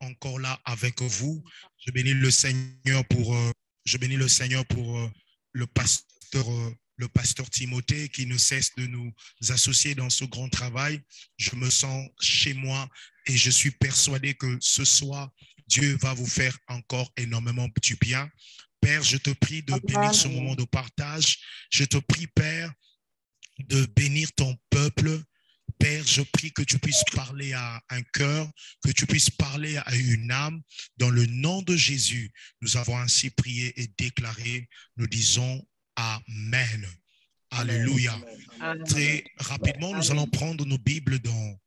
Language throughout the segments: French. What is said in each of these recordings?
encore là avec vous. Je bénis le Seigneur pour, le pasteur Timothée qui ne cesse de nous associer dans ce grand travail. Je me sens chez moi et je suis persuadé que ce soir, Dieu va vous faire encore énormément du bien. Père, je te prie de bénir ce moment de partage. Je te prie, Père, de bénir ton peuple. Père, je prie que tu puisses parler à un cœur, que tu puisses parler à une âme. Dans le nom de Jésus, nous avons ainsi prié et déclaré. Nous disons Amen. Alléluia. Amen. Très rapidement, nous allons prendre nos Bibles dans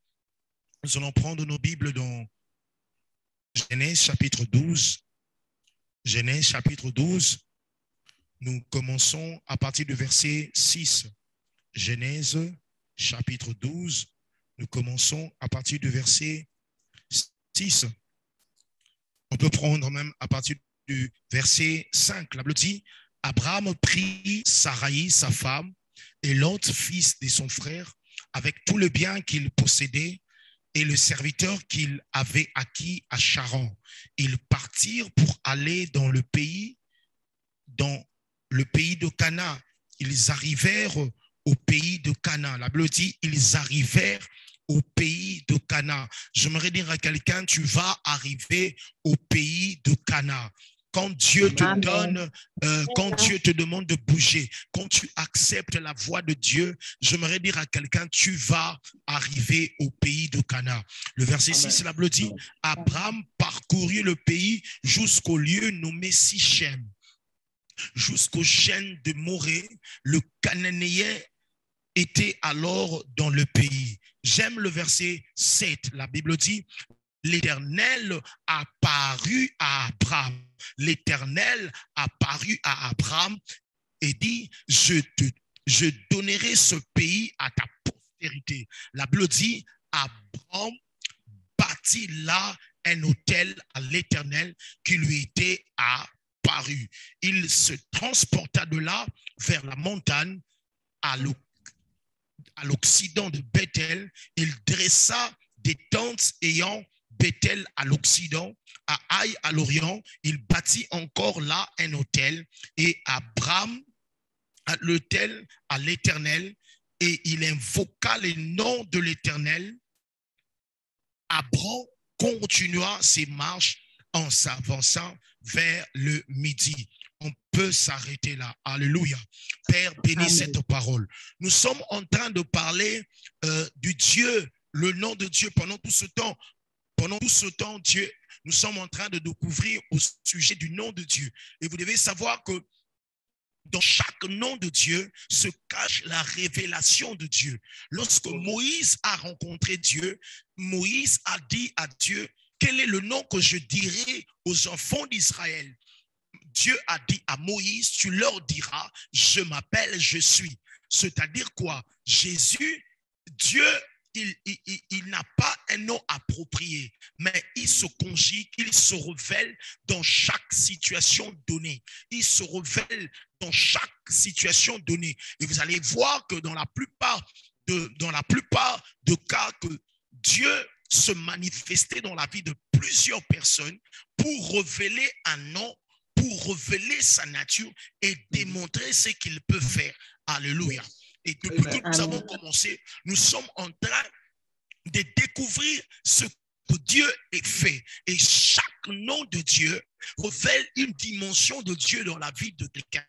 Genèse chapitre 12. Genèse chapitre 12. Nous commençons à partir du verset 6. Genèse chapitre 12, nous commençons à partir du verset 6. On peut prendre même à partir du verset 5. La Bible dit, Abraham prit Saraï, sa femme, et Lot, fils de son frère, avec tout le bien qu'il possédait, et le serviteur qu'il avait acquis à Charan. Ils partirent pour aller dans le pays de Canaan. Ils arrivèrent au pays de Canaan. La Bible dit, ils arrivèrent au pays de Canaan. J'aimerais dire à quelqu'un, tu vas arriver au pays de Canaan. Quand Dieu te donne, quand Dieu te demande de bouger, quand tu acceptes la voix de Dieu, j'aimerais dire à quelqu'un, tu vas arriver au pays de Canaan. Le verset 6, la Bible dit, Abraham parcourut le pays jusqu'au lieu nommé Sichem, jusqu'aux chaînes de Morée. Le Cananéen était alors dans le pays. J'aime le verset 7. La Bible dit, l'Éternel apparut à Abraham. L'Éternel apparut à Abraham et dit, je donnerai ce pays à ta postérité. La Bible dit, Abraham bâtit là un autel à l'Éternel qui lui était apparu. Il se transporta de là vers la montagne à l'occident de Bethel. Il dressa des tentes ayant Bethel à l'occident, à Haï à l'orient. Il bâtit encore là un autel et Abraham à l'autel à l'Éternel et il invoqua le nom de l'Éternel. Abraham continua ses marches en s'avançant vers le midi. On peut s'arrêter là. Alléluia. Père, bénis cette parole. Nous sommes en train de parler du Dieu, le nom de Dieu pendant tout ce temps. Pendant tout ce temps, Dieu, nous sommes en train de découvrir au sujet du nom de Dieu. Et vous devez savoir que dans chaque nom de Dieu se cache la révélation de Dieu. Lorsque Moïse a rencontré Dieu, Moïse a dit à Dieu, quel est le nom que je dirai aux enfants d'Israël? Dieu a dit à Moïse, tu leur diras, je m'appelle, je suis. C'est-à-dire quoi? Jésus, Dieu, il n'a pas un nom approprié, mais il se conjugue, il se révèle dans chaque situation donnée. Il se révèle dans chaque situation donnée. Et vous allez voir que dans la plupart de cas que Dieu se manifestait dans la vie de plusieurs personnes pour révéler un nom, pour révéler sa nature et démontrer ce qu'il peut faire. Alléluia. Et depuis que nous avons commencé, nous sommes en train de découvrir ce que Dieu est fait. Et chaque nom de Dieu révèle une dimension de Dieu dans la vie de quelqu'un.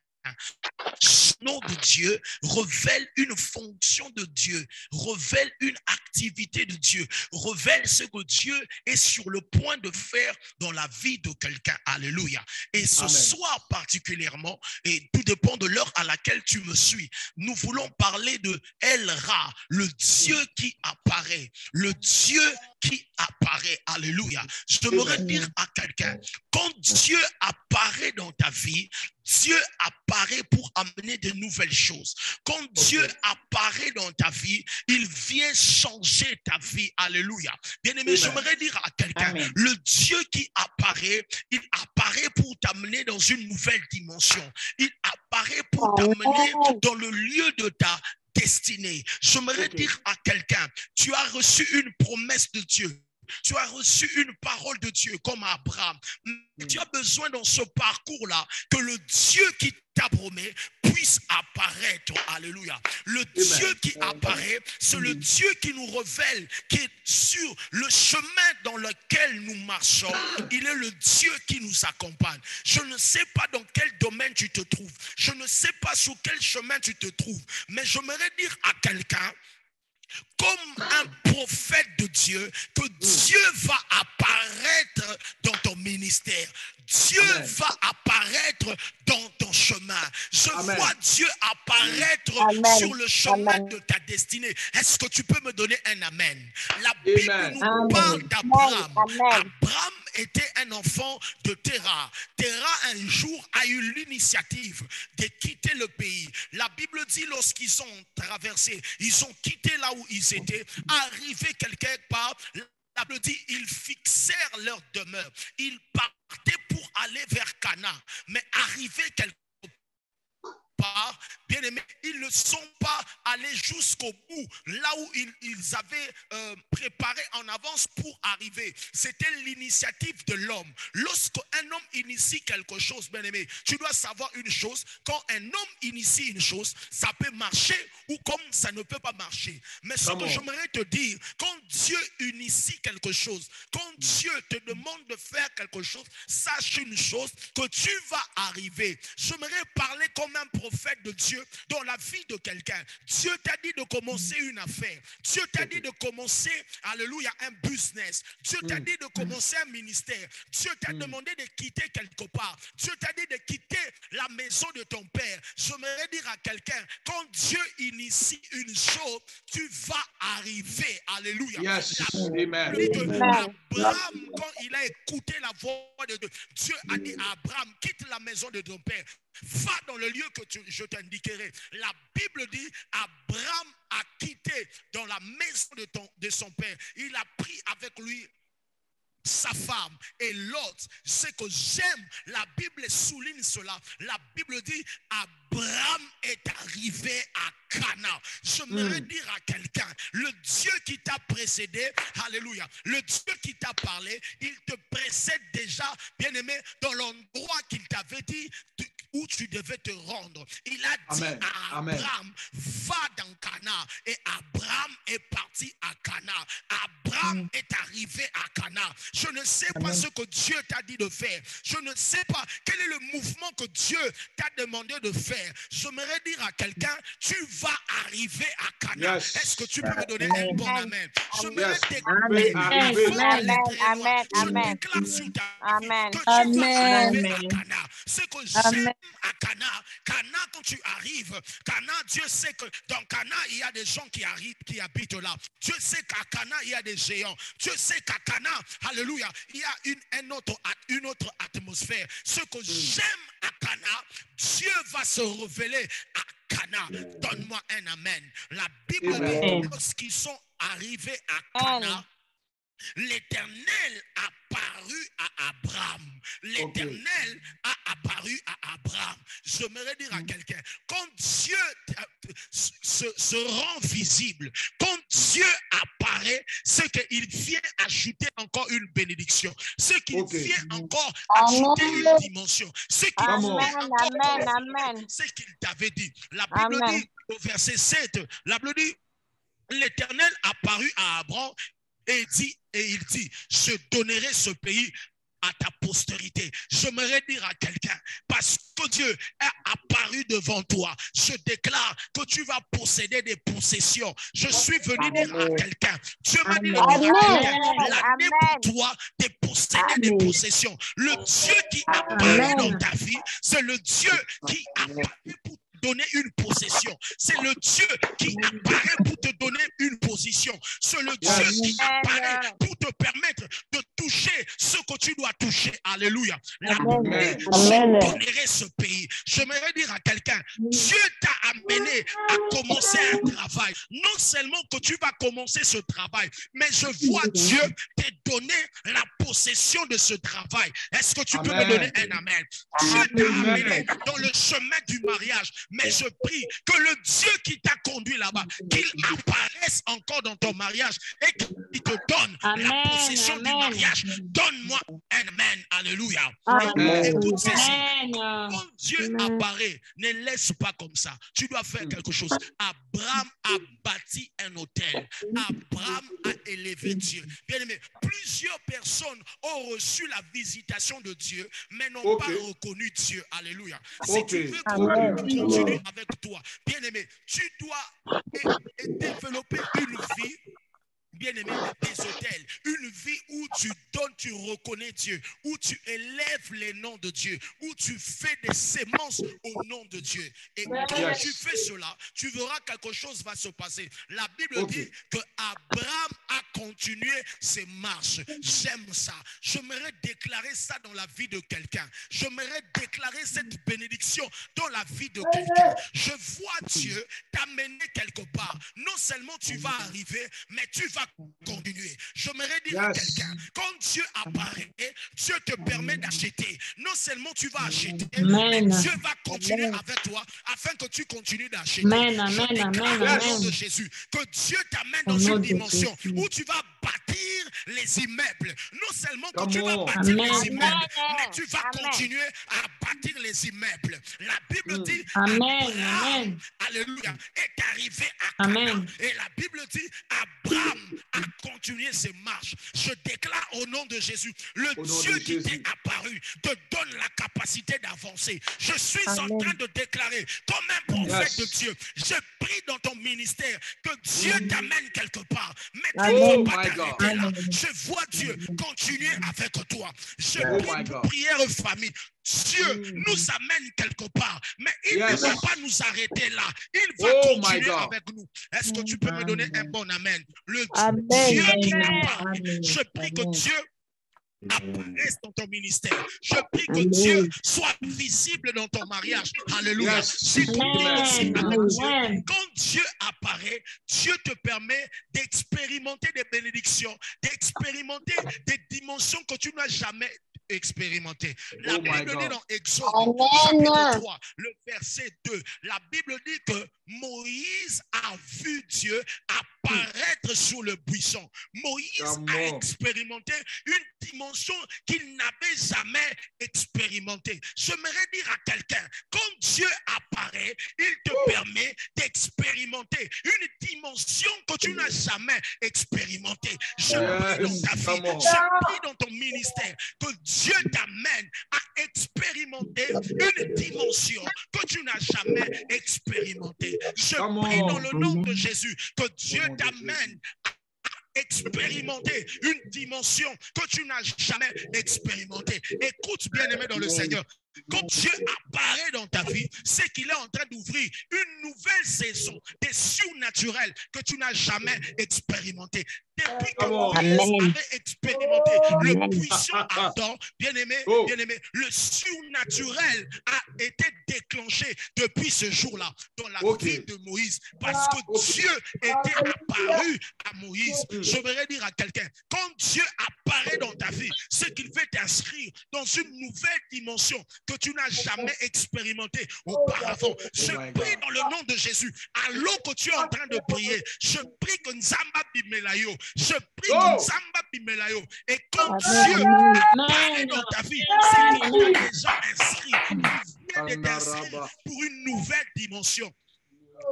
Ce nom de Dieu révèle une fonction de Dieu, révèle une activité de Dieu, révèle ce que Dieu est sur le point de faire dans la vie de quelqu'un. Alléluia. Et ce soir particulièrement, et tout dépend de l'heure à laquelle tu me suis, nous voulons parler de El Ra, le Dieu qui apparaît, le Dieu qui apparaît. Alléluia. J'aimerais dire à quelqu'un, quand Dieu apparaît dans ta vie, Dieu apparaît pour amener de nouvelles choses. Quand Dieu apparaît dans ta vie, il vient changer ta vie. Alléluia. Bien-aimé, j'aimerais dire à quelqu'un, le Dieu qui apparaît, il apparaît pour t'amener dans une nouvelle dimension. Il apparaît pour t'amener dans le lieu de ta destinée. J'aimerais dire à quelqu'un, tu as reçu une promesse de Dieu. Tu as reçu une parole de Dieu comme Abraham. Tu as besoin dans ce parcours-là que le Dieu qui t'a promis puisse apparaître. Alléluia. Le Dieu qui apparaît, c'est le Dieu qui nous révèle, qui est sur le chemin dans lequel nous marchons. Il est le Dieu qui nous accompagne. Je ne sais pas dans quel domaine tu te trouves. Je ne sais pas sur quel chemin tu te trouves. Mais j'aimerais dire à quelqu'un, comme un prophète de Dieu, que Dieu va apparaître dans ton ministère. Dieu va apparaître dans ton chemin. Je vois Dieu apparaître sur le chemin de ta destinée. Est-ce que tu peux me donner un amen? La Bible nous parle d'Abraham. Abraham était un enfant de Terah. Terah, un jour, a eu l'initiative de quitter le pays. La Bible dit, lorsqu'ils ont traversé, ils ont quitté là où ils étaient, arrivés quelque part. La Bible dit, ils fixèrent leur demeure. Ils partaient pour aller vers Canaan. Mais arrivés quelque part, bien aimé, ils ne sont pas allés jusqu'au bout, là où ils avaient préparé en avance pour arriver. C'était l'initiative de l'homme. Lorsqu'un homme initie quelque chose, bien aimé, tu dois savoir une chose, quand un homme initie une chose, ça peut marcher ou comme ça ne peut pas marcher. Mais ce que j'aimerais te dire, quand Dieu initie quelque chose, quand Dieu te demande de faire quelque chose, sache une chose, que tu vas arriver. J'aimerais parler comme un prophète de Dieu dans la vie de quelqu'un. Dieu t'a dit de commencer une affaire. Dieu t'a dit de commencer, alléluia, un business. Dieu t'a dit de commencer un ministère. Dieu t'a demandé de quitter quelque part. Dieu t'a dit de quitter la maison de ton père. J'aimerais dire à quelqu'un, quand Dieu initie une chose, tu vas arriver. Alléluia. Yes. Amen. Abraham, quand il a écouté la voix de Dieu, Dieu a dit à Abraham, quitte la maison de ton père. Va dans le lieu que je t'indiquerai. La Bible dit, Abraham a quitté dans la maison de son père. Il a pris avec lui sa femme et l'autre. Ce que j'aime, la Bible souligne cela. La Bible dit, Abraham est arrivé à Canaan. J'aimerais dire à quelqu'un, le Dieu qui t'a précédé, alléluia, le Dieu qui t'a parlé, il te précède déjà, bien aimé, dans l'endroit qu'il t'avait dit où tu devais te rendre. Il a dit à Abraham, va dans Canaan. Et Abraham est parti à Canaan. Abraham est arrivé à Canaan. Je ne sais pas ce que Dieu t'a dit de faire. Je ne sais pas quel est le mouvement que Dieu t'a demandé de faire. J'aimerais dire à quelqu'un, tu vas arriver à Canaan. Est-ce que tu peux me donner un bon amen? J'aimerais déclarer sur ta vie que tu vas arriver à Canaan. Ce que j'aime à Canaan, quand tu arrives, Canaan, Dieu sait que dans Canaan, il y a des gens qui arrivent, qui habitent là. Dieu sait qu'à Canaan, il y a des géants. Dieu sait qu'à Canaan, alléluia, il y a une autre atmosphère. Ce que j'aime à Canaan, Dieu va se révéler à Canaan. Donne-moi un amen. La Bible dit, lorsqu'ils sont arrivés à Canaan, l'Éternel a apparu à Abraham. L'Éternel a apparu à Abraham. J'aimerais dire à quelqu'un, quand Dieu se rend visible, quand Dieu apparaît, c'est qu'il vient ajouter encore une bénédiction, c'est qu'il vient encore ajouter une dimension, c'est qu'il vient encore ce qu'il t'avait dit. La Bible dit au verset 7, la Bible dit, l'Éternel apparut à Abraham et il dit, je donnerai ce pays à ta postérité. J'aimerais dire à quelqu'un, parce que Dieu est apparu devant toi, je déclare que tu vas posséder des possessions. Je suis venu dire à quelqu'un, Dieu m'a dit l'année pour toi de posséder des possessions. Le Dieu qui apparaît dans ta vie, c'est le Dieu qui apparaît pour donner une possession. C'est le Dieu qui apparaît pour te donner une position. C'est le Dieu qui apparaît pour te permettre de toucher ce que tu dois toucher. Alléluia. Je donnerai ce pays. J'aimerais dire à quelqu'un, Dieu t'a amené à commencer un travail. Non seulement que tu vas commencer ce travail, mais je vois Dieu te donné la possession de ce travail. Est-ce que tu peux me donner un amen? Dieu t'a amené dans le chemin du mariage, mais je prie que le Dieu qui t'a conduit là-bas, qu'il apparaisse encore dans ton mariage et qu'il te donne la possession du mariage. Donne-moi un amen. Alléluia. Écoute ceci. Quand Dieu apparaît, ne laisse pas comme ça. Tu dois faire quelque chose. Abraham a bâti un hôtel. Abraham a élevé Dieu. Bien aimé, plusieurs personnes ont reçu la visitation de Dieu, mais n'ont pas reconnu Dieu. Alléluia. Si tu veux continuer avec toi, bien aimé, tu dois développer une vie. Bien-aimé, des hôtels, une vie où tu donnes, tu reconnais Dieu, où tu élèves les noms de Dieu, où tu fais des semences au nom de Dieu. Et quand tu fais cela, tu verras quelque chose va se passer. La Bible dit que Abraham a continué ses marches. J'aime ça. J'aimerais déclarer ça dans la vie de quelqu'un. J'aimerais déclarer cette bénédiction dans la vie de quelqu'un. Je vois Dieu t'amener quelque part. Non seulement tu vas arriver, mais tu vas continuer. J'aimerais dire à quelqu'un, quand Dieu apparaît, Dieu te permet d'acheter. Non seulement tu vas acheter, mais Dieu va continuer avec toi afin que tu continues d'acheter. Je déclare au nom de Jésus que Dieu t'amène dans une dimension où tu vas bâtir les immeubles. Non seulement que tu vas bâtir les immeubles, mais tu vas continuer à bâtir les immeubles. La Bible dit, Abraham, alléluia, est arrivé à Canaan. Et la Bible dit, Abraham a continué ses marches. Je déclare au nom de Jésus, le Dieu qui t'est apparu te donne la capacité d'avancer. Je suis en train de déclarer, comme un prophète de Dieu, je prie dans ton ministère que Dieu t'amène quelque part. Mais tu ne vas pas t'arrêter là. Je vois Dieu continuer avec toi. Je prie pour prière famille. Dieu nous amène quelque part, mais il ne va pas nous arrêter là. Il va continuer avec nous. Est-ce que tu peux me donner un bon amen? Le Dieu qui apparaît. Je prie que Dieu apparaisse dans ton ministère. Je prie que Dieu soit visible dans ton mariage. Alléluia. Si tu pries aussi avec Dieu, quand Dieu apparaît, Dieu te permet d'expérimenter des bénédictions, d'expérimenter des dimensions que tu n'as jamais expérimenté. La Bible dit dans Exode chapitre 3, le verset 2, la Bible dit que Moïse a vu Dieu apparaître sur le buisson. Moïse a expérimenté une dimension qu'il n'avait jamais expérimentée. J'aimerais dire à quelqu'un, quand Dieu apparaît, il te permet d'expérimenter une dimension que tu n'as jamais expérimentée. Je prie dans ta vie, je prie dans ton ministère que Dieu t'amène à expérimenter une dimension que tu n'as jamais expérimentée. Je prie dans le nom de Jésus que Dieu t'amène à expérimenter une dimension que tu n'as jamais expérimentée. Écoute, bien-aimé dans le Seigneur, quand Dieu apparaît dans ta vie, c'est qu'il est en train d'ouvrir une nouvelle saison des surnaturels que tu n'as jamais expérimenté. Depuis que Moïse avait expérimenté le puissant Adam, bien-aimé, le surnaturel a été déclenché depuis ce jour-là dans la vie de Moïse, parce que Dieu était apparu à Moïse. Je voudrais dire à quelqu'un, quand Dieu apparaît dans ta vie, c'est qu'il veut t'inscrire dans une nouvelle dimension que tu n'as jamais expérimenté auparavant. Je prie dans le nom de Jésus, alors que tu es en train de prier, je prie que Nzamba Bimelayo, je prie que Nzamba Bimelayo, et quand Dieu apparaît dans ta vie, c'est qu'il t'a déjà inscrit, il vient de t'inscrire pour une nouvelle dimension.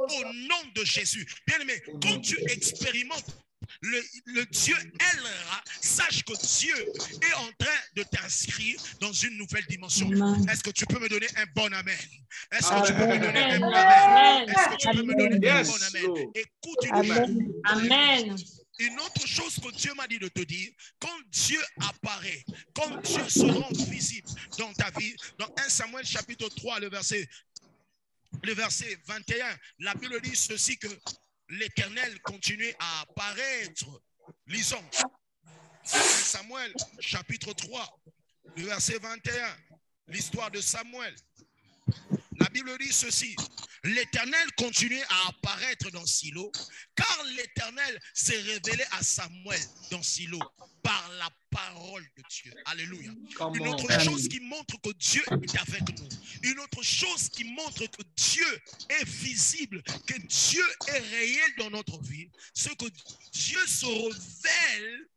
Au nom de Jésus, bien-aimé, quand tu expérimentes le Dieu Elra, sache que Dieu est en train de t'inscrire dans une nouvelle dimension. Est-ce que tu peux me donner un bon amen? Est-ce que tu peux me donner un bon amen? Est-ce que tu peux me donner un bon amen? Écoute une chose. Amen. Une autre chose que Dieu m'a dit de te dire, quand Dieu apparaît, quand Dieu se rend visible dans ta vie, dans 1 Samuel chapitre 3, le verset 21, la Bible dit ceci, que l'Éternel continue à apparaître. Lisons 1 Samuel chapitre 3, le verset 21, l'histoire de Samuel. La Bible dit ceci, l'Éternel continuait à apparaître dans Silo, car l'Éternel s'est révélé à Samuel dans Silo par la parole de Dieu. Alléluia. Une autre chose qui montre que Dieu est avec nous. Une autre chose qui montre que Dieu est visible, que Dieu est réel dans notre vie, c'est que Dieu se révèle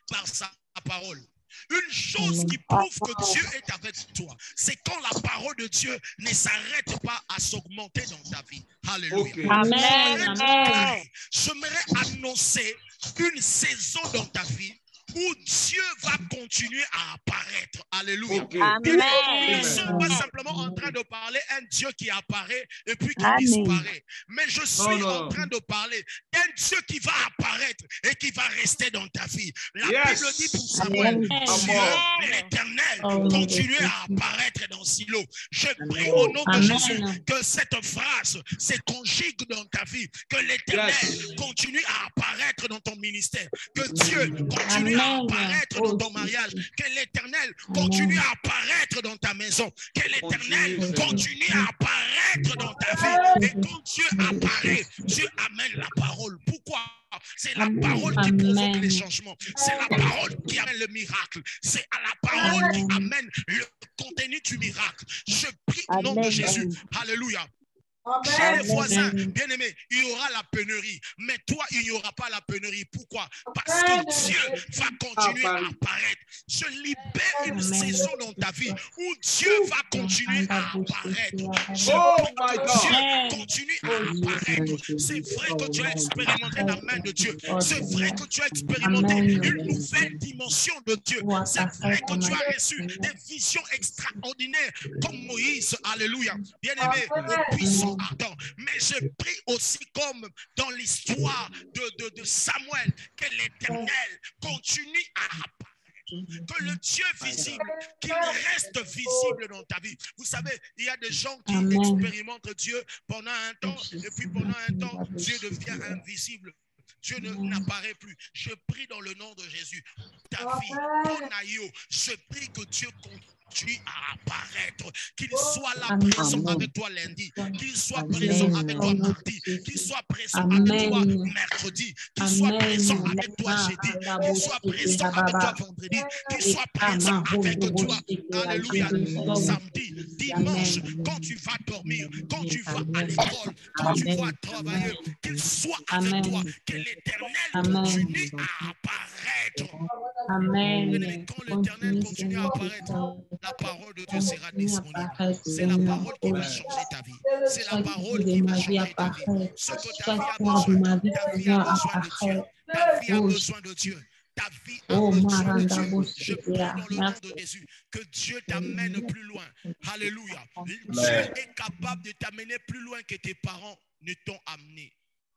par sa parole. Une chose qui prouve que Dieu est avec toi, c'est quand la parole de Dieu ne s'arrête pas à s'augmenter dans ta vie. Alléluia. Okay. Amen. J'aimerais annoncer une saison dans ta vie où Dieu va continuer à apparaître. Alléluia. Okay. Nous ne sommes pas simplement en train de parler un Dieu qui apparaît et puis qui disparaît. Mais je suis en train de parler d'un Dieu qui va apparaître et qui va rester dans ta vie. La Bible dit pour Samuel, Dieu, l'Éternel, continue à apparaître dans Silo. Je prie au nom de Jésus que cette phrase se conjugue dans ta vie. Que l'Éternel continue à apparaître dans ton ministère. Que Dieu continue à apparaître dans ton mariage, que l'Éternel continue à apparaître dans ta maison, que l'Éternel continue à apparaître dans ta vie. Et quand Dieu apparaît, Dieu amène la parole. Pourquoi? C'est la parole qui provoque les changements. C'est la parole qui amène le miracle. C'est à la parole qui amène le contenu du miracle. Je prie au nom de Jésus. Alléluia. Chez les voisins, bien aimés, il y aura la pénurie. Mais toi, il n'y aura pas la pénurie. Pourquoi? Parce que Dieu va continuer à apparaître. Je libère une saison dans ta vie où Dieu va continuer à apparaître. Dieu continue à apparaître. C'est vrai que tu as expérimenté la main de Dieu. C'est vrai que tu as expérimenté une nouvelle dimension de Dieu. C'est vrai que tu as reçu des visions extraordinaires comme Moïse. Alléluia. Bien aimé, au puissant ardent. Mais je prie aussi comme dans l'histoire de Samuel, que l'Éternel continue à apparaître. Que le Dieu visible, qu'il reste visible dans ta vie. Vous savez, il y a des gens qui expérimentent Dieu pendant un temps, et puis pendant un temps, Dieu devient invisible. Dieu n'apparaît plus. Je prie dans le nom de Jésus. Ta vie, ton aïeux, je prie que Dieu continue à apparaître. Qu'il soit là présent avec toi lundi. Qu'il soit présent avec toi mardi. Qu'il soit présent avec toi mercredi. Qu'il soit présent avec toi jeudi. Qu'il soit présent avec toi vendredi. Qu'il soit présent avec toi, alléluia, samedi, dimanche, quand tu vas dormir, quand tu vas à l'école, quand tu vas travailler. Qu'il soit avec toi. Que l'Éternel continue à apparaître. Amen. Quand l'Éternel continue à apparaître, la parole de Dieu sera disponible. C'est la parole qui va changer ta vie. C'est la parole qui va changer ta vie. Ce que ta vie a besoin, ta vie a besoin de Dieu. Ta vie a besoin de Dieu. Ta vie a besoin de Dieu. Je prie dans le nom de Jésus que Dieu t'amène plus loin. Alléluia. Dieu est capable de t'amener plus loin que tes parents ne t'ont amené.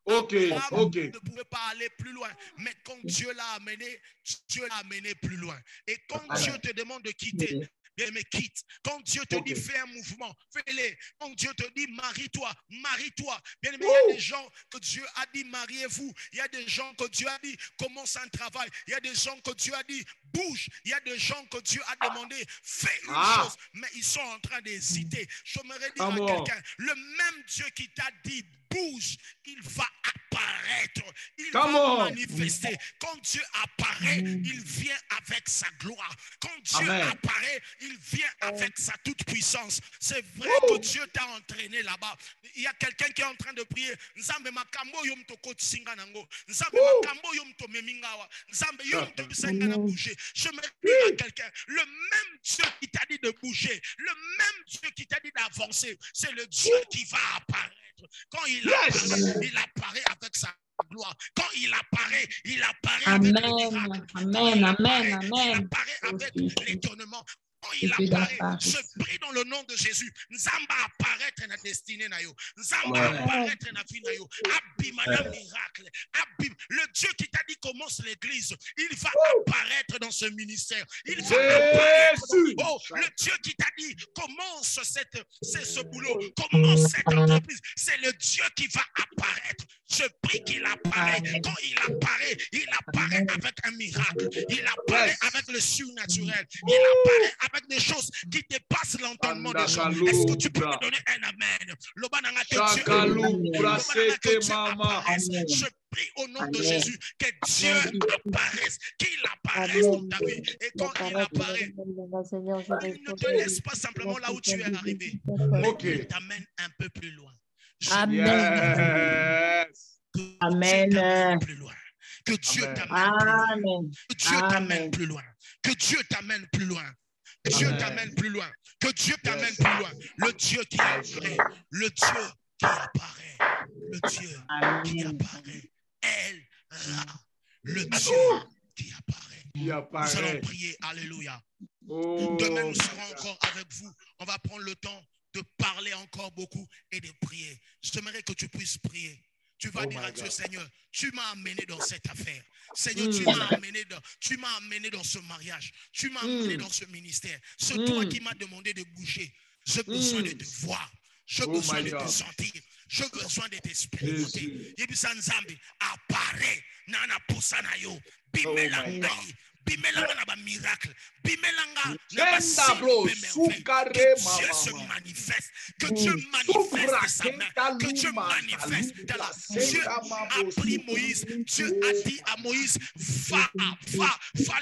Ok. Ne pouvait pas aller plus loin. Mais quand Dieu l'a amené plus loin. Et quand Dieu te demande de quitter, bien, mais quitte. Quand Dieu te dit fais un mouvement, fais-le. Quand Dieu te dit marie-toi, marie-toi. Bien, mais il y a des gens que Dieu a dit mariez-vous. Il y a des gens que Dieu a dit commence un travail. Il y a des gens que Dieu a dit bouge. Il y a des gens que Dieu a demandé fais une chose. Mais ils sont en train d'hésiter. J'aimerais dire à quelqu'un, le même Dieu qui t'a dit bouge, il va apparaître, il va manifester. Quand Dieu apparaît, il vient avec sa gloire. Quand Dieu apparaît, il vient avec sa toute puissance. C'est vrai que Dieu t'a entraîné là-bas. Il y a quelqu'un qui est en train de prier. Nzambe makambo yom to kotsinga nango. Nzambe makambo yom to memingawa. Nzambe yom to bisenga na bouger. Je me dis à quelqu'un, le même Dieu qui t'a dit de bouger, le même Dieu qui t'a dit d'avancer, c'est le Dieu qui va apparaître. Quand il apparaît avec sa gloire. Quand il apparaît avec le miracle. Il apparaît avec l'étonnement. Quand il apparaît, je prie dans le nom de Jésus. Nzamba apparaître dans la destinée na yo. Nzamba apparaître dans la vie na yo. Abimana miracle. Le Dieu qui t'a dit commence l'église, il va apparaître dans ce ministère. Il va apparaître. Le Dieu qui t'a dit commence ce boulot, commence cette entreprise. C'est le Dieu qui va apparaître. Je prie qu'il apparaît. Quand il apparaît avec un miracle. Il apparaît avec le surnaturel. Il apparaît avec des choses qui dépassent l'entendement des gens. Est-ce que tu peux me donner un amen? Je prie au nom de Jésus que Dieu apparaisse, qu'il apparaisse dans ta vie. Et quand il apparaît, il ne te laisse pas simplement là où tu es arrivé. Il t'amène un peu plus loin. Amen. Que Dieu t'amène plus loin. Que Dieu t'amène plus loin. Que Dieu t'amène plus loin. Que Dieu t'amène plus loin. Le Dieu qui apparaît. Le Dieu qui apparaît. Le Dieu qui apparaît. Elle Ra. Le Dieu qui apparaît. Nous allons prier. Alléluia. Demain, nous serons encore avec vous. On va prendre le temps de parler encore beaucoup et de prier. J'aimerais que tu puisses prier. Tu vas dire à Dieu, Seigneur, tu m'as amené dans cette affaire. Seigneur, tu m'as amené dans ce mariage. Tu m'as amené dans ce ministère. C'est toi qui m'as demandé de bouger. J'ai besoin de te voir. J'ai besoin de te sentir. J'ai besoin de t'expérimenter. Yebisa Nzambe, apparaît. Nana Posanayo. Bimelanga. Bimelanga na ba miracle. Bimelanga na ba signe. Que Dieu se manifeste. Que Dieu manifeste sa main. Que Dieu manifeste. Dieu a pris Moïse. Dieu a dit à Moïse, va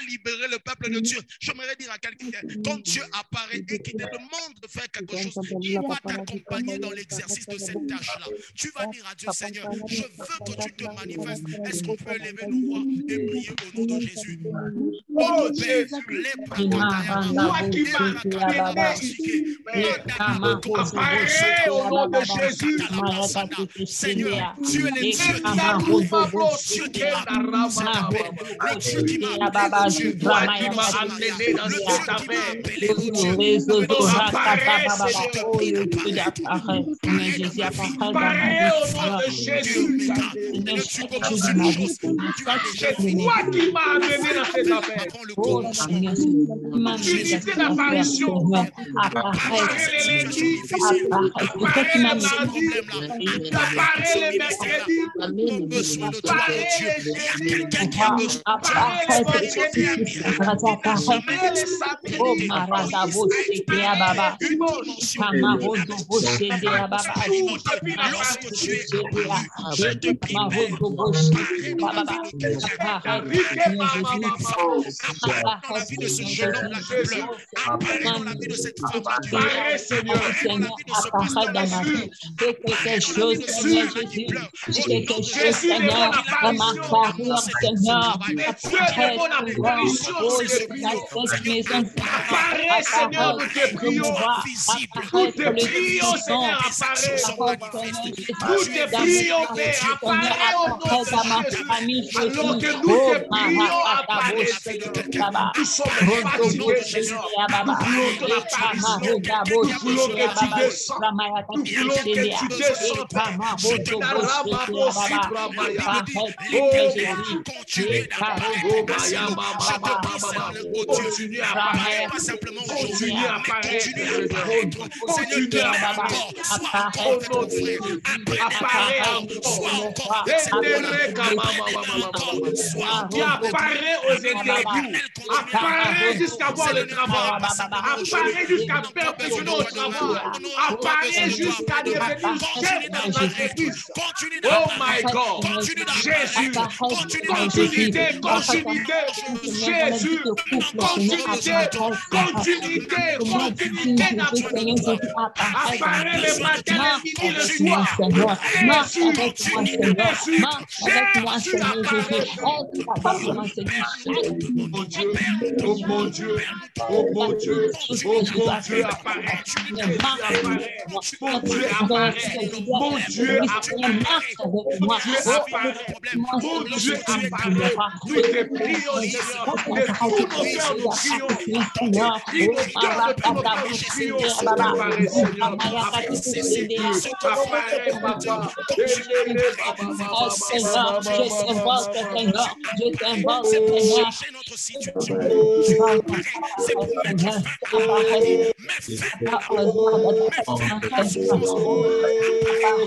libérer le peuple de Dieu. J'aimerais dire à quelqu'un, quand Dieu apparaît et qu'il te demande de faire quelque chose, il va t'accompagner dans l'exercice de cette tâche-là. Tu vas dire à Dieu, Seigneur, je veux que tu te manifestes. Est-ce qu'on peut lever nos voix et prier au nom de Jésus? Notre Père, au nom de Jésus. Seigneur, tu es le Dieu qui apparaît. Dieu qui m'a le Dieu qui m'a appelé, le Dieu qui m'a appelé, Unité d'apparition. Apparaît les lundis. Apparaît les mercredis. Apparaît les quelqu'un qui a besoin. Lorsque tu es apparu, je te prie, apparaît dans la vie de ce jeune homme là qui pleure, apparaît dans la vie de cette femme là qui pleure, apparaît dans la vie de ce pasteur là qui pleure, quelque chose, Seigneur Jésus, quelque chose, Seigneur, dans ma carrière, Seigneur, apparaît, cette maison, apparaît, Seigneur, nous te prions, nous te prions, Seigneur, apparaît, nous te prions, Père, apparaît au nom de Jésus, alors que nous te prions, apparaît, Seigneur, nous sommes fatigués, Seigneur, nous voulons ton apparition, nous voulons que tu descendes, nous voulons que tu descendes, continue à apparaître, pas simplement aujourd'hui, continue à apparaître, continue à apparaître, sois encore avec ton frère, apparaît encore, qui apparaît aux interviews, apparaît jusqu'à voir le travail, apparaît jusqu'à perfectionner au travail, apparaît jusqu'à devenir chef dans la église. Oh my God, Jésus, continuité, Jésus, continuité naturelle. Apparaît le matin, le midi, le soir. Oh mon Dieu, oh mon Dieu, oh mon Dieu, apparaît. Mon Dieu apparaît. Mon Dieu apparaît. Mon Dieu apparaît. Nous te prions, Seigneur. De tout nos cœurs, nous prions. Depuis nos cœurs, depuis nos cœurs, nous prions. Apparaît, Seigneur. Apparaît, Papa. Je t'invoque, Seigneur. Notre situation. C'est pour mettre fin à le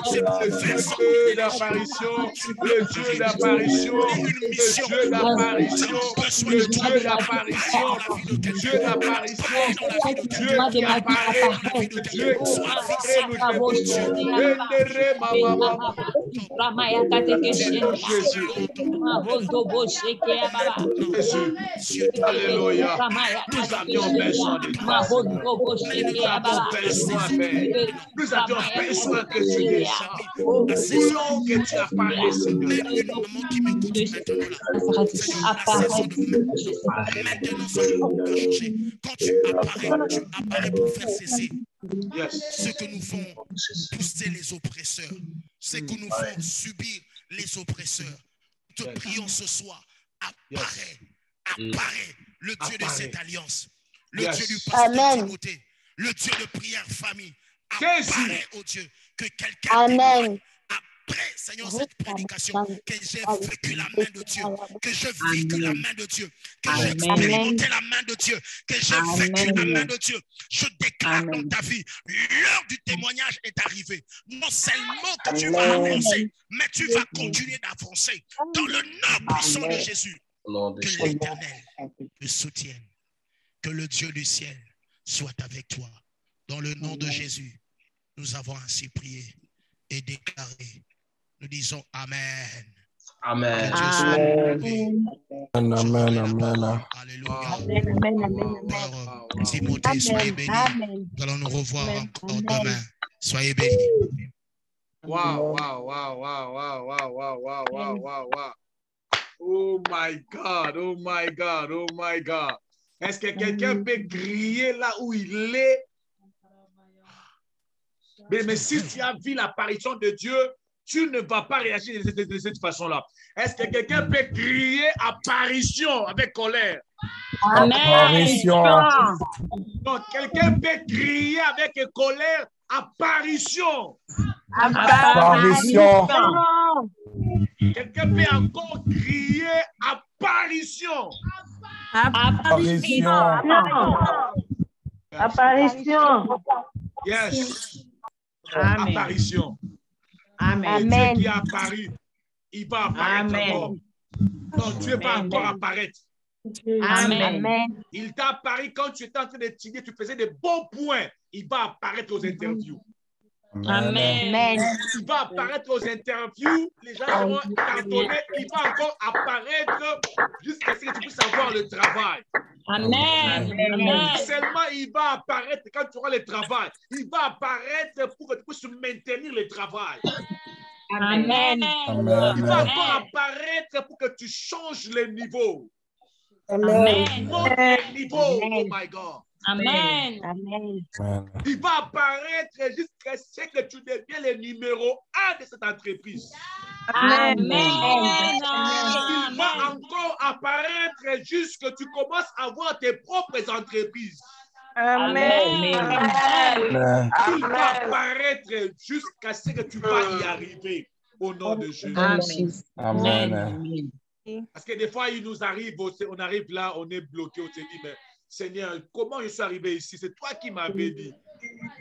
Dieu d'apparition, le Dieu d'apparition, le Dieu d'apparition, Dieu d'apparition, Dieu qui apparaît, Dieu qui Jésus. Alléluia. Nous avions besoin de toi. Nous avions besoin que tu descendes. Nous voulons que tu apparaisses, Seigneur. Quand tu apparais pour faire cesser ce que nous font pousser les oppresseurs, ce que nous font subir les oppresseurs. Te prions ce soir. Apparaît le Dieu de cette alliance, le Dieu du pasteur Timothée, le Dieu de prière famille. Apparaît au Dieu que quelqu'un après, Seigneur, cette prédication, que j'ai vécu la main de Dieu, que j'ai vécu la main de Dieu, que j'ai expérimenté la main de Dieu, que j'ai vécu la main de Dieu. Je déclare dans ta vie, l'heure du témoignage est arrivée. Non seulement que tu vas avancer, mais tu vas continuer d'avancer dans le nom puissant de Jésus. Que l'Éternel te soutienne, que le Dieu du ciel soit avec toi. Dans le nom de Jésus, nous avons ainsi prié et déclaré. Nous disons Amen. Amen. Que Dieu soit loué. Amen. Amen. Alléluia. Timothée, soyez bénis. Nous allons nous revoir encore demain. Soyez bénis. Wow. Oh my God. Est-ce que quelqu'un peut crier là où il est? Mais si tu as vu l'apparition de Dieu, tu ne vas pas réagir de cette façon-là. Est-ce que quelqu'un peut crier apparition avec colère? Amen. Apparition. Donc, quelqu'un peut crier avec colère apparition. Apparition. Quelqu'un peut encore crier apparition. Apparition. Yes. Amen. Apparition. Amen. Dieu qui a apparu, il va apparaître encore. Non, Dieu va encore apparaître. Amen. Il t'a apparu quand tu étais en train d'étudier, tu faisais des bons points. Il va apparaître aux interviews. Amen. Il va apparaître aux interviews. Les gens seront tantonnés. Il va encore apparaître jusqu'à ce que tu puisses avoir le travail. Amen. Seulement, il va apparaître quand tu auras le travail. Il va apparaître pour que tu puisses maintenir le travail. Amen. Il va encore apparaître pour que tu changes le niveau. Amen. Monte le niveau. Oh my God. Amen. Il va apparaître jusqu'à ce que tu deviens le numéro 1 de cette entreprise. Amen. Il va encore apparaître jusqu'à ce que tu commences à avoir tes propres entreprises. Amen. Il va apparaître jusqu'à ce que tu vas y arriver au nom de Jésus. Amen. Parce que des fois, il nous arrive, on arrive là, on est bloqué, on se dit, mais Seigneur, comment je suis arrivé ici? C'est toi qui m'avais dit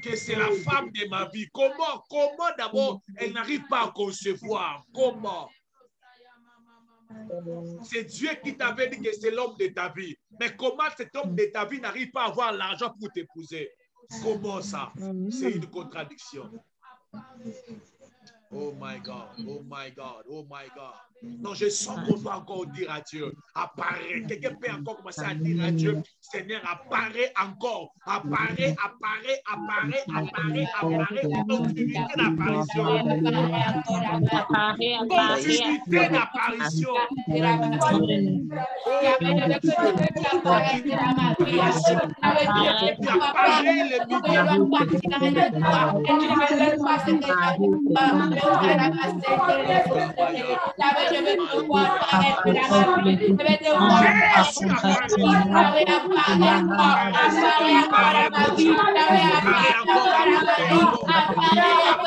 que c'est la femme de ma vie. Comment d'abord, elle n'arrive pas à concevoir? Comment? C'est Dieu qui t'avait dit que c'est l'homme de ta vie. Mais comment cet homme de ta vie n'arrive pas à avoir l'argent pour t'épouser? Comment ça? C'est une contradiction. Oh my God, oh my God, oh my God. Non, je sens qu'on doit encore dire à Dieu, apparaît. Quelqu'un peut encore commencer à dire à Dieu, Seigneur, apparaît encore. Apparaît. Continuité d'apparition. Continuité d'apparition.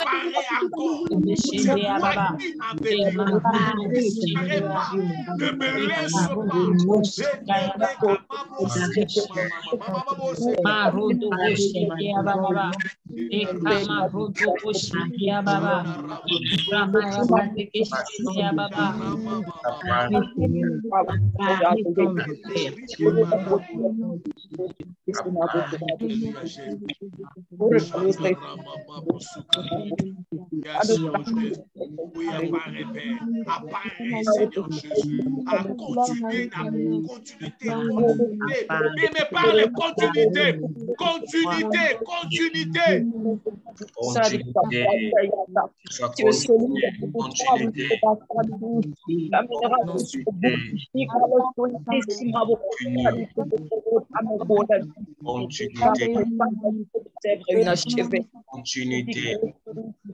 apparaît encore. C'est toi qui m'avais dit. Ne disparaît pas. Ne me laisse oui, apparaît, Seigneur Jésus, à continuer, mais par les continuité. Continuité. Que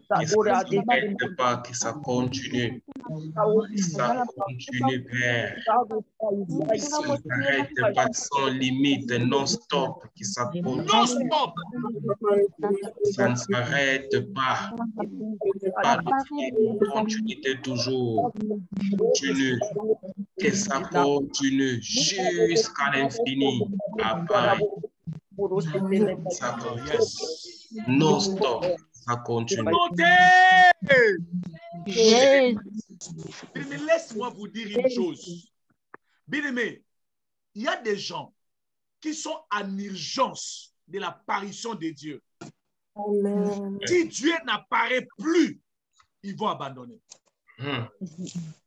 ça ne s'arrête pas, que ça continue. Que ça continue, Père. Que ça ne s'arrête pas sans limite, non-stop. Que ça continue. Non-stop. Ça ne s'arrête pas. Pas de continuité toujours. Continue. Que ça continue jusqu'à l'infini. Pareil. Ça continue. Non-stop. Ça continue. Mais laisse-moi vous dire une chose. Bien-aimé, il y a des gens qui sont en urgence de l'apparition de Dieu. Amen. Si Dieu n'apparaît plus, ils vont abandonner.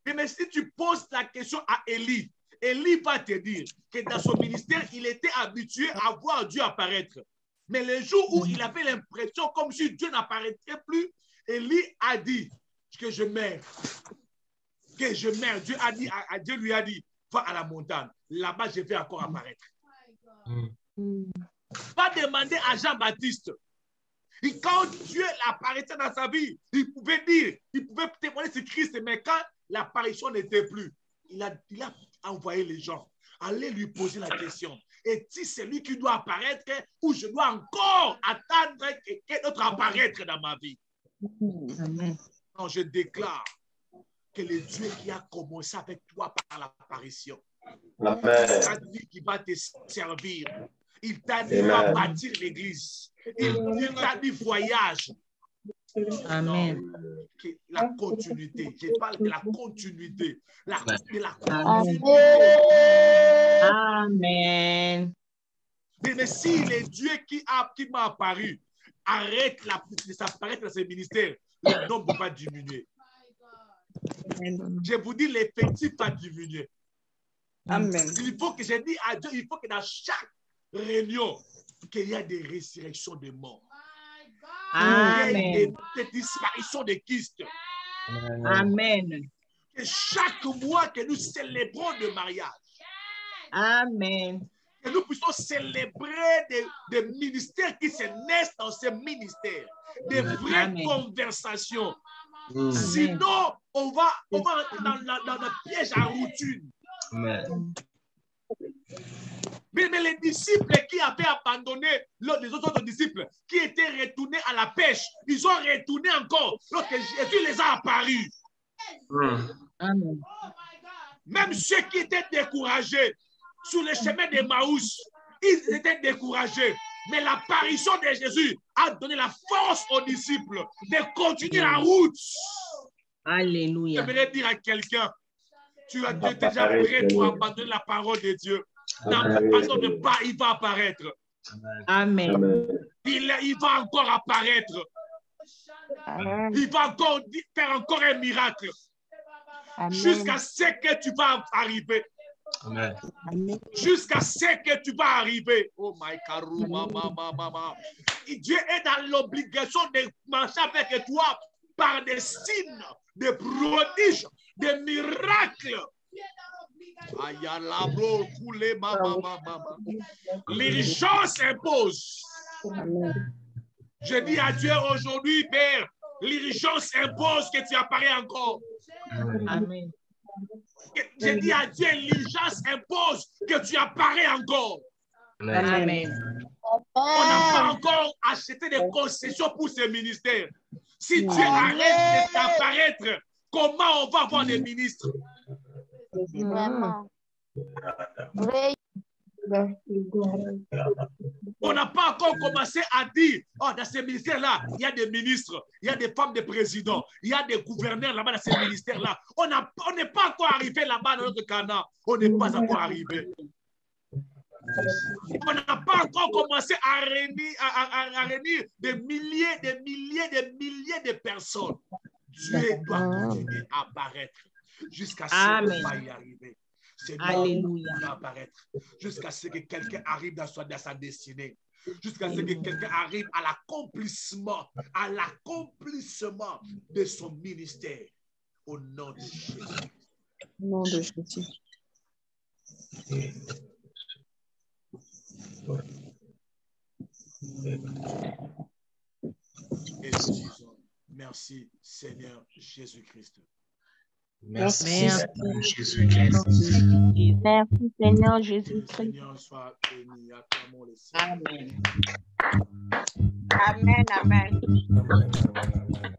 Mais si tu poses la question à Élie, Élie va te dire que dans son ministère, il était habitué à voir Dieu apparaître. Mais le jour où il avait l'impression comme si Dieu n'apparaîtrait plus, Élie a dit que je meurs. Que je meurs. Dieu lui a dit, va à la montagne. Là-bas, je vais encore apparaître. Va demander à Jean-Baptiste. Et quand Dieu apparaissait dans sa vie, il pouvait témoigner sur Christ, mais quand l'apparition n'était plus, il a envoyé les gens. Allez lui poser la question. Est-il celui qui doit apparaître ou je dois encore attendre quelqu'un d'autre apparaître dans ma vie? Amen. Non, je déclare que le Dieu qui a commencé avec toi par l'apparition, il t'a dit qu'il va te servir. Il t'a dit qu'il va bâtir l'église. Il t'a dit voyage. Amen. Non, la continuité. Je parle de la continuité. De la continuité. Amen. Mais si le Dieu qui m'a apparu arrête de s'apparaître dans ses ministères, le nombre va diminuer. Je vous dis, l'effectif va diminuer. Amen. Il faut que je dise à Dieu, il faut que dans chaque réunion, qu'il y ait des résurrections de morts. Amen. Des disparitions de kystes. Amen. Et chaque mois que nous célébrons le mariage. Amen. Que nous puissions célébrer des ministères qui se naissent dans ces ministères. Des vraies conversations. Sinon, on va entrer dans le piège à routine. Amen. Mais les disciples qui avaient abandonné les autres disciples, qui étaient retournés à la pêche, ils ont retourné encore lorsque Jésus les a apparus. Amen. Même ceux qui étaient découragés sur le chemin d'Emmaüs, ils étaient découragés. Mais l'apparition de Jésus a donné la force aux disciples de continuer la route. Alléluia. J'aimerais dire à quelqu'un, tu es déjà prêt pour abandonner la parole de Dieu. Dans la façon de pas, il va apparaître. Amen. Il va encore apparaître. Il va encore faire encore un miracle. Jusqu'à ce que tu vas arriver. Amen. Jusqu'à ce que tu vas arriver. Oh my God. Dieu est dans l'obligation de marcher avec toi par des signes, des prodiges, des miracles. L'urgence impose. Je dis à Dieu aujourd'hui, Père, l'urgence impose que tu apparais encore. Amen. Je dis à Dieu, l'urgence impose que tu apparais encore. Amen. On n'a pas encore acheté des concessions pour ce ministère. Si Dieu arrête d'apparaître, comment on va avoir des ministres? Vraiment. On n'a pas encore commencé à dire, oh, dans ces ministères-là, il y a des ministres, il y a des femmes de présidents, il y a des gouverneurs là-bas dans ces ministères-là. On n'est pas encore arrivé là-bas dans notre Canaan. On n'est pas encore arrivé. On n'a pas encore commencé à réunir des milliers de personnes. Dieu doit continuer à apparaître jusqu'à ce qu'on va y arriver. Alléluia. Apparaître jusqu'à ce que quelqu'un arrive dans sa destinée, jusqu'à ce que quelqu'un arrive à l'accomplissement de son ministère au nom de Jésus. Au nom de Jésus. Et nous disons merci Seigneur Jésus-Christ. Merci, Merci. Jésus-Christ. Merci Seigneur Jésus-Christ. Seigneur soit béni. Acclamons le Seigneur. Amen. Amen, amen. Amen.